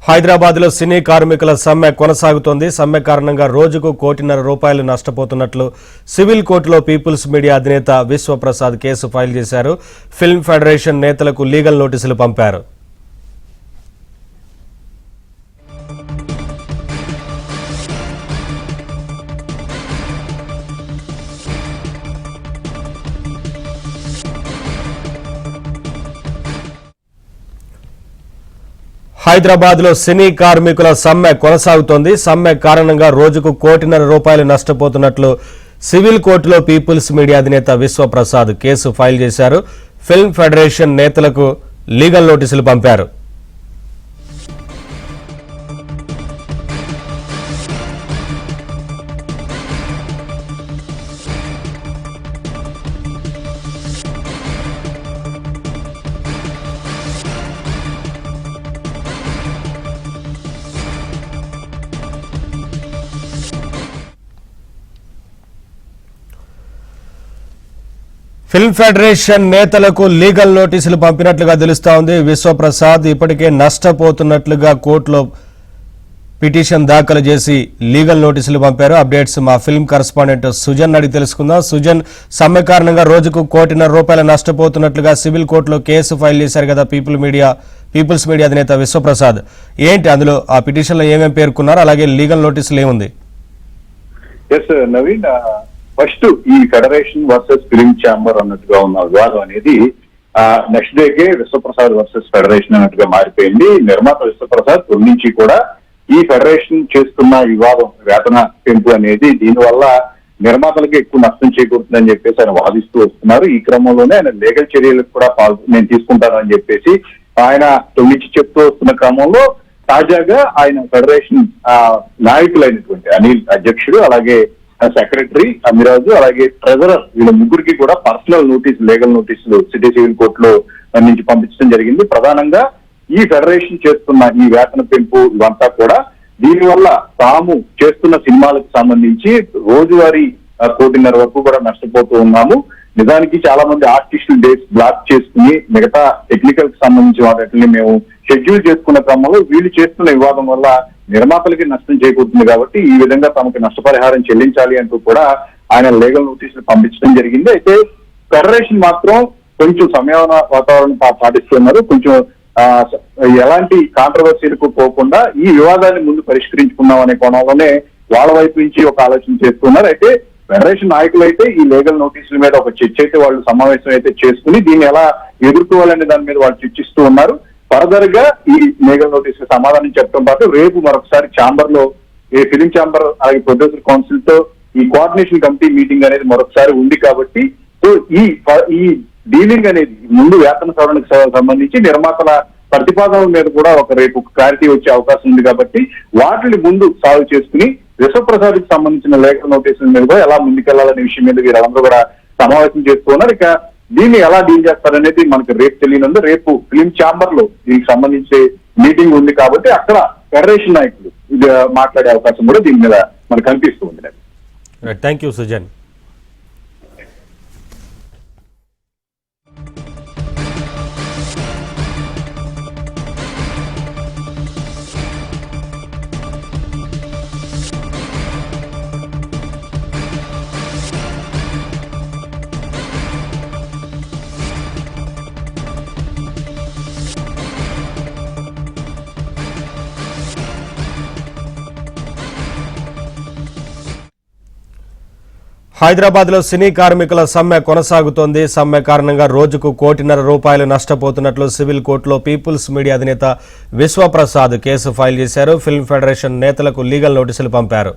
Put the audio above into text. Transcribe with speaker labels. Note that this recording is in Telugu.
Speaker 1: హైదరాబాద్లో సినీ కార్మికుల సమ్మె కొనసాగుతోంది. సమ్మె కారణంగా రోజుకు ₹1.5 కోటి నష్టపోతున్నట్లు సివిల్ కోర్టులో పీపుల్స్ మీడియా అధినేత విశ్వప్రసాద్ కేసు ఫైల్ చేశారు. ఫిల్మ్ ఫెడరేషన్ నేతలకు లీగల్ నోటీసులు పంపారు. హైదరాబాద్లో సినీ కార్మికుల సమ్మె కొనసాగుతోంది. సమ్మె కారణంగా రోజుకు ₹1.5 కోటి నష్టపోతున్నట్లు సివిల్ కోర్టులో పీపుల్స్ మీడియా అధినేత విశ్వప్రసాద్ కేసు ఫైల్ చేశారు. ఫిల్మ్ ఫెడరేషన్ నేతలకు లీగల్ నోటీసులు పంపారు. ఫిల్మ్ ఫెడరేషన్ నేతలకు లీగల్ నోటీసులు పంపినట్లుగా తెలుస్తా ఉంది. విశ్వప్రసాద్ ఇప్పటికే నష్టపోతున్నట్లుగా కోర్టులో పిటిషన్ దాఖలు చేసి లీగల్ నోటీసులు పంపారు. అప్డేట్స్ మా ఫిల్మ్ కరెస్పాండెంట్ సుజన్ అడిగి తెలుసుకుందాం. సుజన్, సమ్మె కారణంగా రోజుకు ₹1.5 కోటి నష్టపోతున్నట్లుగా సివిల్ కోర్టులో కేసు ఫైల్ చేశారు కదా పీపుల్స్ మీడియా అధినేత విశ్వప్రసాద్. ఏంటి అందులో ఆ పిటిషన్లో ఏమేమి పేర్కొన్నారు, అలాగే లీగల్ నోటీసులు ఏముంది?
Speaker 2: నవీన్, ఫస్ట్ ఈ ఫెడరేషన్ వర్సెస్ ఫిల్మ్ ఛాంబర్ అన్నట్టుగా ఉన్న వివాదం అనేది next decay Vishwaprasad versus federation అన్నట్టుగా మారిపోయింది. నిర్మాత విశ్వప్రసాద్ తొలి నుంచి కూడా ఈ ఫెడరేషన్ చేస్తున్న వివాదం, వేతన పెంపు అనేది దీనివల్ల నిర్మాతలకు ఎక్కువ నష్టం చేకూరుతుందని చెప్పేసి ఆయన వాదిస్తూ వస్తున్నారు. ఈ క్రమంలోనే ఆయన లీగల్ చర్యలకు కూడా నేను తీసుకుంటానని చెప్పేసి ఆయన తొలి నుంచి చెప్తూ వస్తున్న క్రమంలో తాజాగా ఆయన ఫెడరేషన్ నాయకులైనటువంటి అనిల్ అధ్యక్షుడు, అలాగే సెక్రటరీ అమిరాజు, అలాగే ట్రెజరర్, వీళ్ళ ముగ్గురికి కూడా పర్సనల్ లీగల్ నోటీసులు సిటీ సివిల్ కోర్టులో నుంచి పంపించడం జరిగింది. ప్రధానంగా ఈ ఫెడరేషన్ చేస్తున్న ఈ వేతన పెంపు ఇవంతా కూడా దీనివల్ల తాము చేస్తున్న సినిమాలకు సంబంధించి రోజువారీ ₹1.5 వరకు కూడా నష్టపోతూ ఉన్నాము. నిజానికి చాలా మంది ఆర్టిస్టులు డేట్స్ బ్లాక్ చేసుకుని మిగతా టెక్నికల్ కి సంబంధించి వాటిని మేము షెడ్యూల్ చేసుకున్న క్రమంలో వీళ్ళు చేస్తున్న వివాదం వల్ల నిర్మాతలకి నష్టం చేకూరుతుంది కాబట్టి ఈ విధంగా తమకు నష్టపరిహారం చెల్లించాలి అంటూ కూడా ఆయన లీగల్ నోటీసులు పంపించడం జరిగింది. అయితే ఫెడరేషన్ మాత్రం కొంచెం సమయన వాతావరణం పాటిస్తున్నారు. కొంచెం ఎలాంటి కాంట్రవర్సీలకు పోకుండా ఈ వివాదాన్ని ముందు పరిష్కరించుకున్నాం అనే కోణంలోనే వాళ్ళ వైపు నుంచి ఒక ఆలోచన చేస్తున్నారు. అయితే ఫెడరేషన్ నాయకులు అయితే ఈ లీగల్ నోటీసుల మీద ఒక చర్చ అయితే వాళ్ళు సమావేశం అయితే చేసుకుని దీన్ని ఎలా ఎదుర్కోవాలనే దాని మీద వాళ్ళు చర్చిస్తూ ఉన్నారు. ఫర్దర్ గా ఈ లీగల్ నోటీస్ కి సమాధానం చెప్పడం పాటు రేపు మరొకసారి ఛాంబర్ లో ఈ ఫిలిం ఛాంబర్ అలాగే ప్రొడ్యూసర్ కౌన్సిల్ తో ఈ కోఆర్డినేషన్ కమిటీ మీటింగ్ అనేది మరొకసారి ఉంది కాబట్టి సో ఈ డీలింగ్ అనేది ముందు వేతన సవరణకు సంబంధించి నిర్మాతల ప్రతిపాదనల మీద కూడా రేపు క్లారిటీ వచ్చే అవకాశం ఉంది కాబట్టి వాటిని ముందు సాల్వ్ చేసుకుని విశ్వప్రసాద్ కి సంబంధించిన లీగల్ నోటీసుల మీద కూడా ఎలా ముందుకెళ్లాలనే విషయం మీద వీరందరూ కూడా సమావేశం చేస్తున్నారు. ఇక దీన్ని ఎలా డీల్ చేస్తారనేది మనకు రేపు తెలియనుంది. రేపు ఫిలిం ఛాంబర్ లో దీనికి సంబంధించి మీటింగ్ ఉంది కాబట్టి అక్కడ ఫెడరేషన్ నాయకులు ఇది మాట్లాడే అవకాశం కూడా దీని మీద మనకు కనిపిస్తూ ఉంది.
Speaker 1: Thank you Sujan. హైదరాబాద్లో సినీ కార్మికుల సమ్మె కొనసాగుతోంది. సమ్మె కారణంగా రోజుకు ₹1.5 కోటి నష్టపోతున్నట్లు సివిల్ కోర్టులో పీపుల్స్ మీడియా అధినేత విశ్వప్రసాద్ కేసు ఫైల్ చేశారు. ఫిల్మ్ ఫెడరేషన్ నేతలకు లీగల్ నోటీసులు పంపారు.